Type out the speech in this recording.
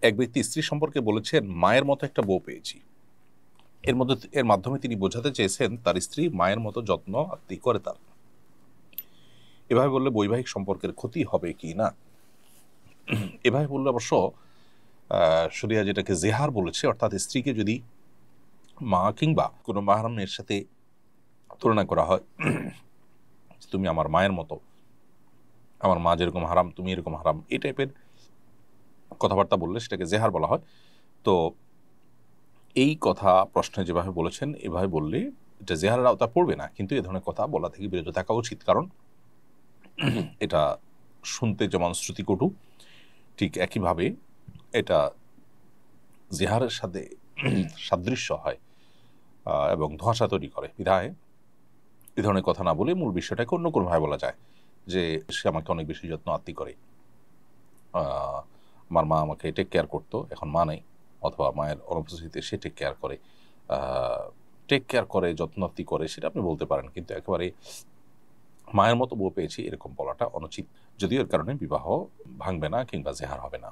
এক ব্যক্তি স্ত্রী সম্পর্কে বলেছেন মায়ের মতো একটা বউ পেয়েছি। এর মাধ্যমে তিনি বোঝাতে চেয়েছেন তার স্ত্রী মায়ের মতো যত্ন আত্তি করে তার। এভাবে বললে বৈবাহিক সম্পর্কের ক্ষতি হবে কি না? এভাবে বললে অবশ্য শরিয়া যেটাকে জেহার বলেছে, অর্থাৎ স্ত্রীকে যদি মা কিংবা কোনো মাহরামের সাথে তুলনা করা হয়, তুমি আমার মায়ের মতো, আমার মা যেরকম হারাম তুমি এরকম হারাম, এই টাইপের কথাবার্তা বললে সেটাকে জেহার বলা হয়। তো এই কথা প্রশ্নে যেভাবে বলেছেন এভাবে বললে এটা জেহারের আওতা পড়বে না, কিন্তু এ ধরনের কথা বলা থেকে বিরত থাকা উচিত। কারণ এটা শুনতে যেমন শ্রুতিকটু, ঠিক একইভাবে এটা জেহারের সাথে সাদৃশ্য হয় এবং ধোঁয়াশা তৈরি করে। বিধায় এ ধরনের কথা না বলে মূল বিষয়টাকে অন্য কোনোভাবে বলা যায় যে সে আমাকে অনেক বেশি যত্ন আত্তি করে, আমার মা আমাকে টেক কেয়ার করতো, এখন মা নেই, অথবা মায়ের অনুপস্থিতিতে সে টেক কেয়ার করে, যত্ন আত্তি করে, সেটা আপনি বলতে পারেন। কিন্তু একেবারে মায়ের মতো বউ পেয়েছি এরকম বলাটা অনুচিত, যদিও এর কারণে বিবাহ ভাঙবে না কিংবা জেহার হবে না।